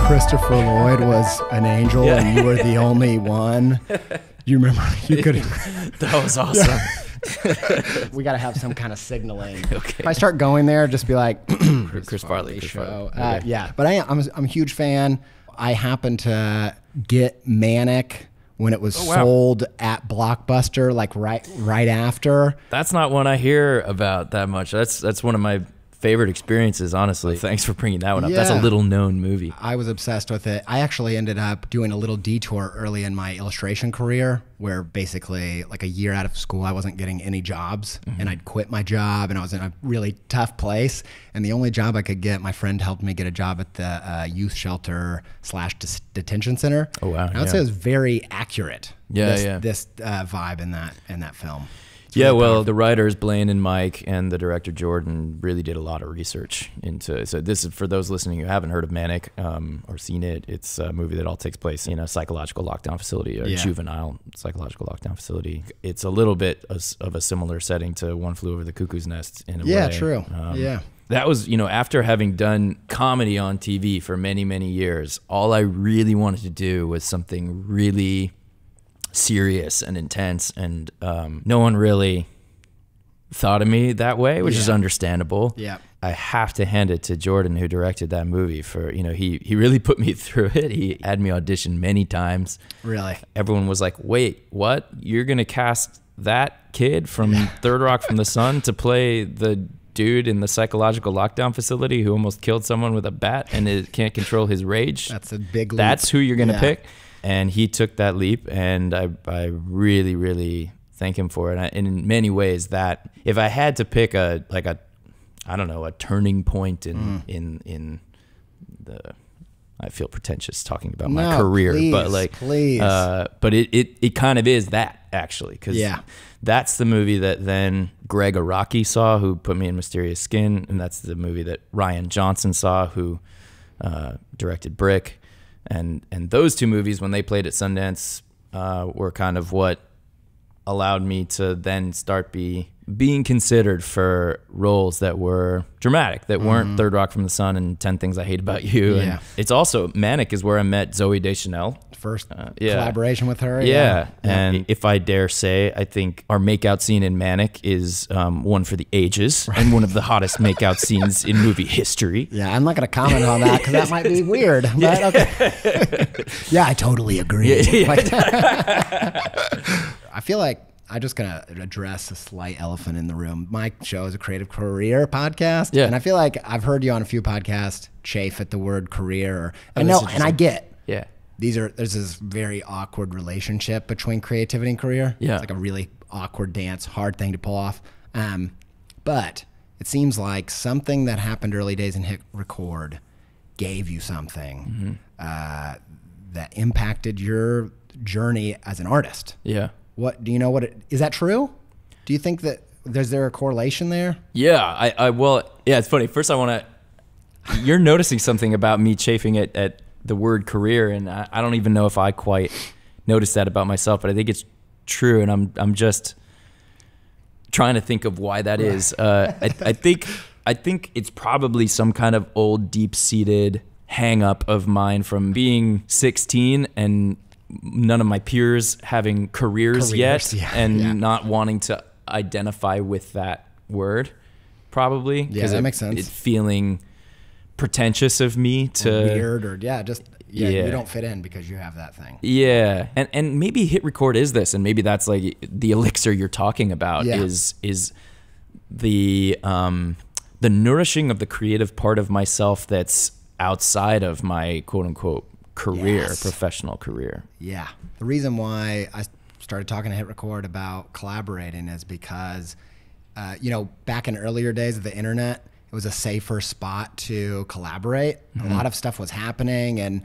Christopher Lloyd was an angel and you were the only one. You remember? You could. That was awesome. We got to have some kind of signaling. Okay. If I start going there, just be like, Chris Farley show. Okay. Yeah, but I'm a huge fan. I happened to get Manic when it was sold at Blockbuster, like right after. That's not one I hear about that much. That's one of my favorite experiences, honestly. Thanks for bringing that one up. That's a little known movie. I was obsessed with it. I actually ended up doing a little detour early in my illustration career where basically like a year out of school, I wasn't getting any jobs and I'd quit my job and I was in a really tough place. And the only job I could get, my friend helped me get a job at the youth shelter / detention center. Oh, wow. And I would say it was very accurate. Yeah, this vibe in that film. Yeah, well, the writers, Blaine and Mike, and the director, Jordan, really did a lot of research into. So this is for those listening who haven't heard of Manic or seen it. It's a movie that all takes place in a psychological lockdown facility, a juvenile psychological lockdown facility. It's a little bit of a similar setting to One Flew Over the Cuckoo's Nest in a way. Yeah, true. That was, after having done comedy on TV for many, many years, all I really wanted to do was something really serious and intense, and no one really thought of me that way, which is understandable. Yeah, I have to hand it to Jordan, who directed that movie. For he really put me through it. He had me audition many times. Really, everyone was like, "Wait, what? You're gonna cast that kid from Third Rock from the Sun to play the dude in the psychological lockdown facility who almost killed someone with a bat and it can't control his rage? That's a big leap. That's who you're gonna pick." And he took that leap, and I really, really thank him for it. And in many ways, that if I had to pick a turning point in the, I feel pretentious talking about my career, but but it kind of is that, actually, because that's the movie that then Greg Araki saw, who put me in Mysterious Skin, and that's the movie that Ryan Johnson saw, who directed Brick. And those two movies, when they played at Sundance, were kind of what allowed me to then start being considered for roles that were dramatic, that weren't Third Rock from the Sun and 10 Things I Hate About You. And it's also, Manic is where I met Zooey Deschanel. First collaboration with her. Yeah. And if I dare say, I think our makeout scene in Manic is one for the ages and one of the hottest makeout scenes in movie history. Yeah, I'm not going to comment on that because that might be weird. But okay. Yeah, I totally agree. I feel like I'm just going to address a slight elephant in the room. My show is a creative career podcast. Yeah. And I feel like I've heard you on a few podcasts chafe at the word career. And I get. Yeah. There's this very awkward relationship between creativity and career. Yeah. It's like a really awkward dance, hard thing to pull off. But it seems like something that happened early days in HitRECord gave you something that impacted your journey as an artist. Yeah. What do you know? Is that true? Do you think that is there a correlation there? Yeah. Well, it's funny. First, you're noticing something about me chafing at the word career, and I don't even know if I quite noticed that about myself, but I think it's true, and I'm just trying to think of why that is. I think it's probably some kind of old, deep-seated hang-up of mine from being 16 and none of my peers having careers yet, and not wanting to identify with that word, probably. Yeah, that makes sense. It feeling pretentious of me to weird, or you don't fit in because you have that thing. Yeah. And maybe HitRECord is this, and maybe that's like the elixir you're talking about is the nourishing of the creative part of myself that's outside of my quote unquote career, professional career. Yeah. The reason why I started talking to HitRECord about collaborating is because back in earlier days of the internet, it was a safer spot to collaborate. A lot of stuff was happening, and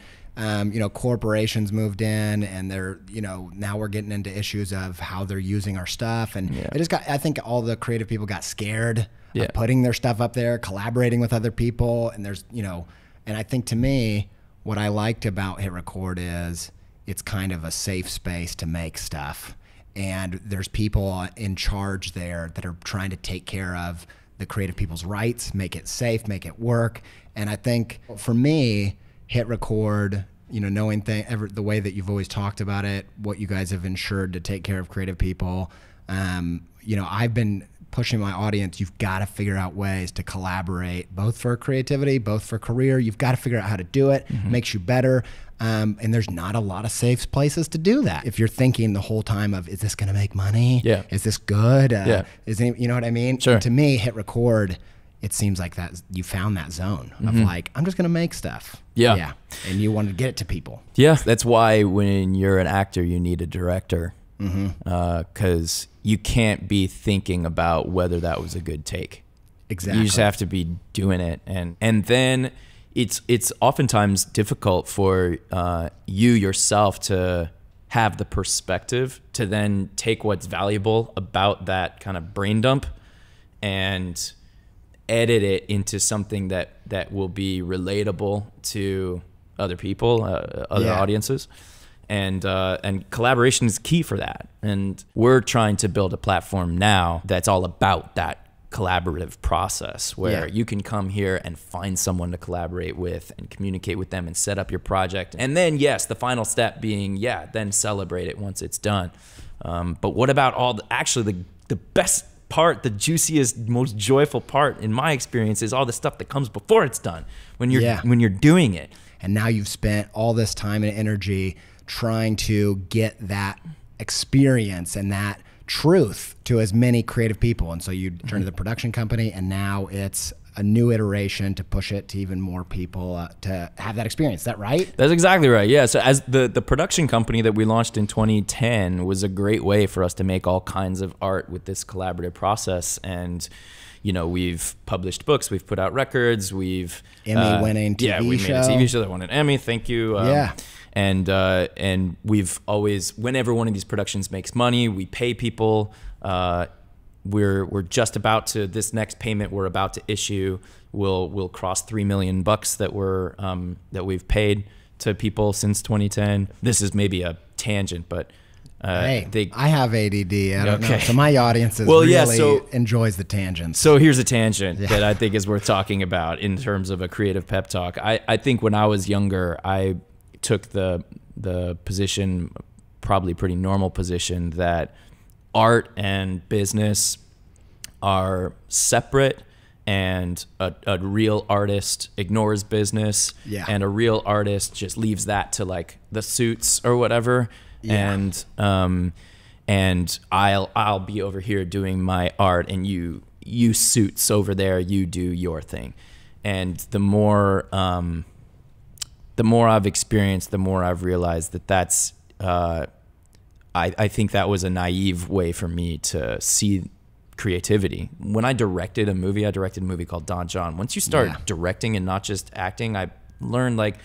corporations moved in, and they're now we're getting into issues of how they're using our stuff, and I think all the creative people got scared of putting their stuff up there, collaborating with other people, and there's and I think to me what I liked about HitRECord is it's kind of a safe space to make stuff, and there's people in charge there that are trying to take care of the creative people's rights, make it safe, make it work. And I think for me, HitRECord, you know, knowing the way that you've always talked about it, what you guys have ensured to take care of creative people. You know, I've been pushing my audience, you've got to figure out ways to collaborate, both for creativity, both for career. You've got to figure out how to do it. Makes you better. And there's not a lot of safe places to do that. If you're thinking the whole time of, is this going to make money? Yeah. Is this good? Yeah. You know what I mean? Sure. And to me, HitRECord, it seems like that you found that zone of like, I'm just going to make stuff. Yeah. Yeah. And you want to get it to people. Yeah. That's why when you're an actor, you need a director. Because you can't be thinking about whether that was a good take. Exactly. You just have to be doing it. And then it's oftentimes difficult for you yourself to have the perspective to then take what's valuable about that kind of brain dump and edit it into something that will be relatable to other people, other audiences. And collaboration is key for that. And we're trying to build a platform now that's all about that collaborative process where you can come here and find someone to collaborate with and communicate with them and set up your project. And then, yes, the final step being, then celebrate it once it's done. But what about actually the best part, the juiciest, most joyful part in my experience is all the stuff that comes before it's done when you're doing it. And now you've spent all this time and energy trying to get that experience and that truth to as many creative people. And so you turn to the production company, and now it's a new iteration to push it to even more people to have that experience. Is that right? That's exactly right. Yeah. So as the production company that we launched in 2010 was a great way for us to make all kinds of art with this collaborative process. And you know, we've published books, we've put out records, we've Emmy-winning TV show. Yeah, we made a TV show that won an Emmy. Thank you. And we've always, whenever one of these productions makes money, we pay people. We're just about to, this next payment we're about to issue will cross $3 million that we've paid to people since 2010. This is maybe a tangent, but hey, I have ADD. I don't know. So my audience enjoys the tangents. So here's a tangent that I think is worth talking about in terms of a creative pep talk. I think when I was younger, I took the position, probably pretty normal position, that art and business are separate, and a real artist ignores business, and a real artist just leaves that to like the suits or whatever. And I'll be over here doing my art, and you suits over there, you do your thing. And the more I've experienced, the more I've realized that's I think that was a naive way for me to see creativity. When I directed a movie called Don John. Once you start directing and not just acting, I learned like,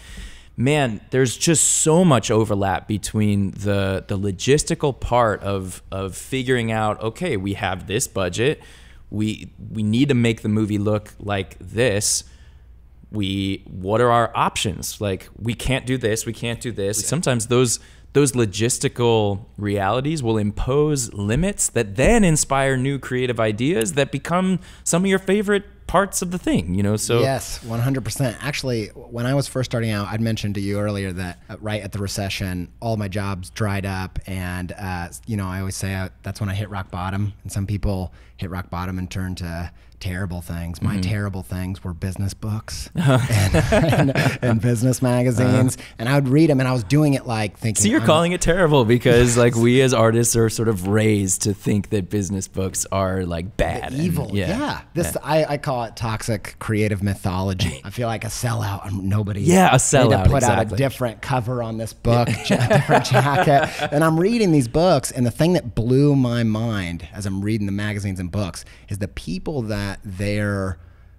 man, there's just so much overlap between the logistical part of figuring out, okay, we have this budget, we need to make the movie look like this. What are our options? Like, we can't do this, we can't do this. Sometimes those logistical realities will impose limits that then inspire new creative ideas that become some of your favorite parts of the thing, you know? So yes, 100%. Actually, when I was first starting out, I'd mentioned to you earlier that right at the recession, all my jobs dried up, and you know, I always say that's when I hit rock bottom. And some people hit rock bottom and turn to terrible things. My terrible things were business books and business magazines, and I would read them, and I was doing it like thinking. So you're calling it terrible because like we as artists are sort of raised to think that business books are like bad, evil. I call it toxic creative mythology. I feel like a sellout. Nobody. A sellout. To put out a different cover on this book, a different jacket, and I'm reading these books, and the thing that blew my mind as I'm reading the magazines and books is the people that they're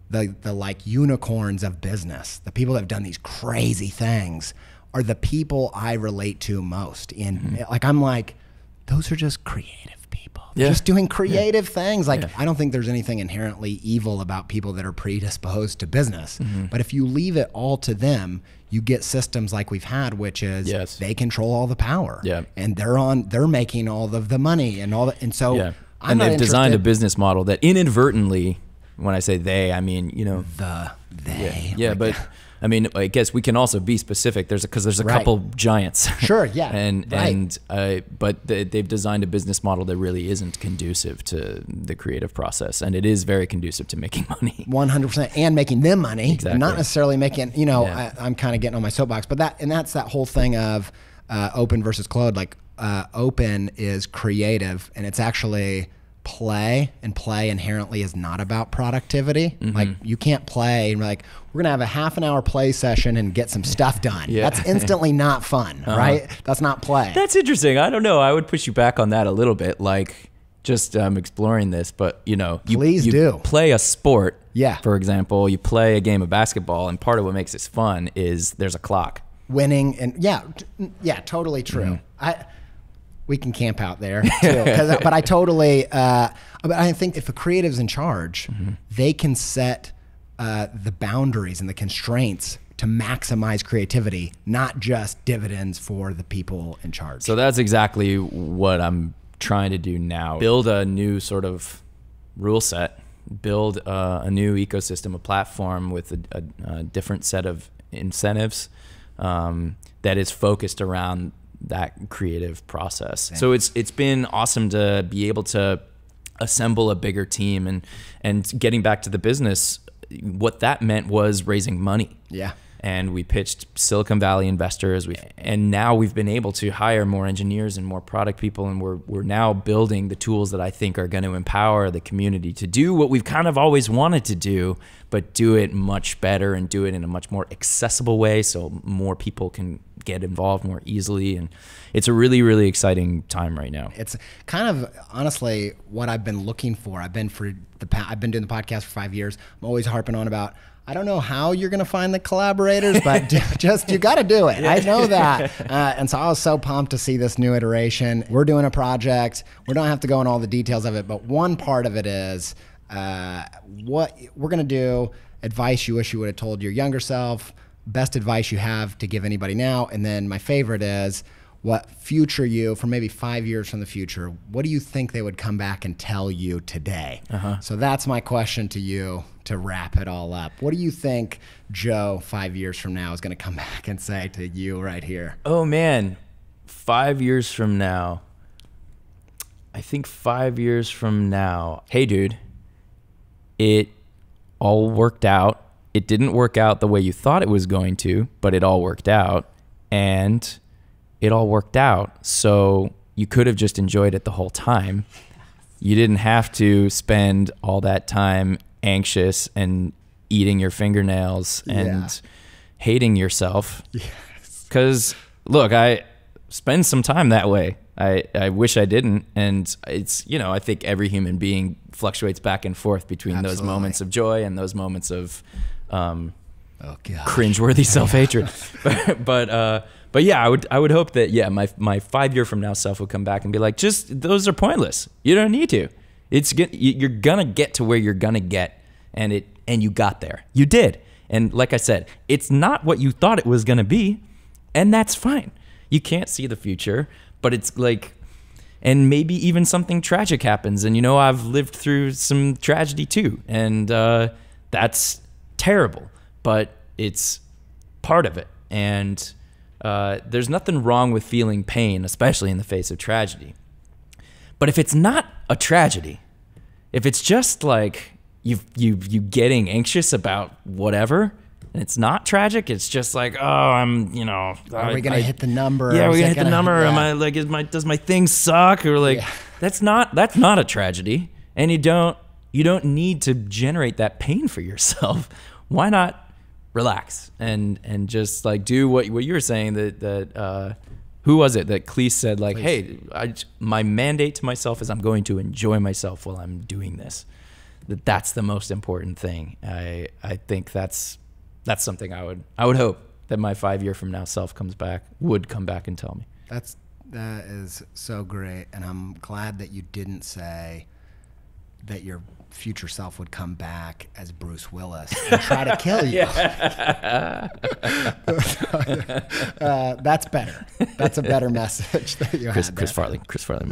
the like unicorns of business. The people that have done these crazy things are the people I relate to most. Like, I'm like, those are just creative people. They're just doing creative things. Like, I don't think there's anything inherently evil about people that are predisposed to business. But if you leave it all to them, you get systems like we've had, which is they control all the power. And they're making all of the money and all that. And so and they've designed a business model that inadvertently when I say they, I mean, you know, they. Yeah, like, but I mean, I guess we can also be specific. There's a couple giants. Sure, yeah. But they've designed a business model that really isn't conducive to the creative process, and it is very conducive to making money. 100%, and making them money, Exactly. and not necessarily making. You know, I'm kind of getting on my soapbox, but that's that whole thing of open versus closed. Like open is creative, and it's actually play, and play inherently is not about productivity. Like you can't play and like, we're gonna have a half an hour play session and get some stuff done. That's instantly not fun, right? That's not play. That's interesting. I don't know. I would push you back on that a little bit. Like just exploring this, but you know, you do play a sport. Yeah. For example, you play a game of basketball, and part of what makes it fun is there's a clock. Winning and totally true. We can camp out there too, but I totally. But I think if a creative's in charge, they can set the boundaries and the constraints to maximize creativity, not just dividends for the people in charge. So that's exactly what I'm trying to do now. Build a new sort of rule set. Build a new ecosystem, a platform with a different set of incentives that is focused around that creative process. So it's been awesome to be able to assemble a bigger team, and getting back to the business, what that meant was raising money. Yeah. And we pitched Silicon Valley investors, and now we've been able to hire more engineers and more product people, and we're now building the tools that I think are going to empower the community to do what we've kind of always wanted to do, but do it much better and do it in a much more accessible way so more people can get involved more easily. And it's a really, really exciting time right now. It's kind of honestly what I've been looking for. I've been doing the podcast for 5 years. I'm always harping on about, I don't know how you're going to find the collaborators, but just, you got to do it. I know that. And so I was so pumped to see this new iteration. We're doing a project. We don't have to go into all the details of it, but one part of it is what we're going to do, advice you wish you would have told your younger self, best advice you have to give anybody now. And then my favorite is what future you, for maybe 5 years from the future, what do you think they would come back and tell you today? So that's my question to you to wrap it all up. What do you think Joe 5 years from now is going to come back and say to you right here? Oh man, 5 years from now, I think 5 years from now, hey dude, it all worked out. It didn't work out the way you thought it was going to, but it all worked out, and it all worked out. So you could have just enjoyed it the whole time. You didn't have to spend all that time anxious and eating your fingernails and hating yourself. Because look, I spend some time that way. I wish I didn't. And it's, you know, I think every human being fluctuates back and forth between those moments of joy and those moments of cringeworthy self-hatred. But yeah, I would hope that my 5 year from now self would come back and be like, just those are pointless. You don't need to. You're gonna get to where you're gonna get, and you got there. You did. And like I said, it's not what you thought it was gonna be, and that's fine. You can't see the future, but it's like, and maybe even something tragic happens. And you know, I've lived through some tragedy too, and that's terrible, but it's part of it. And there's nothing wrong with feeling pain, especially in the face of tragedy. But if it's not a tragedy, if it's just like you getting anxious about whatever, and it's not tragic, it's just like, oh, I'm, you know, are we gonna hit the number? Yeah, we're gonna hit the number. Am I like, does my thing suck? Or like, that's not a tragedy, and you don't need to generate that pain for yourself. Why not relax and just like do what you were saying, that who was it that Cleese said, like, hey, my mandate to myself is I'm going to enjoy myself while I'm doing this. That's the most important thing. I think that's something I would hope that my 5 year from now self would come back and tell me. That is so great, and I'm glad that you didn't say that your future self would come back as Bruce Willis and try to kill you. That's better. That's a better message that you had. Chris Farley.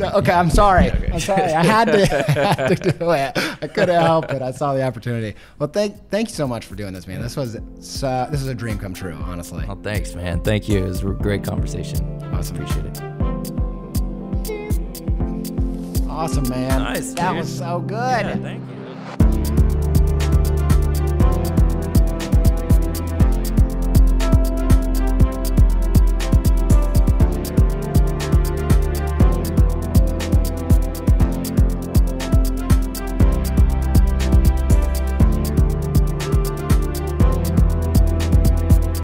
Okay, I'm sorry. Okay. I'm sorry. I had to do it. I couldn't help it. I saw the opportunity. Well, thank you so much for doing this, man. This was a dream come true, honestly. Oh, thanks, man. Thank you. It was a great conversation. Awesome. Appreciate it. Awesome, man. Nice, that dude. was so good. Yeah, thank you.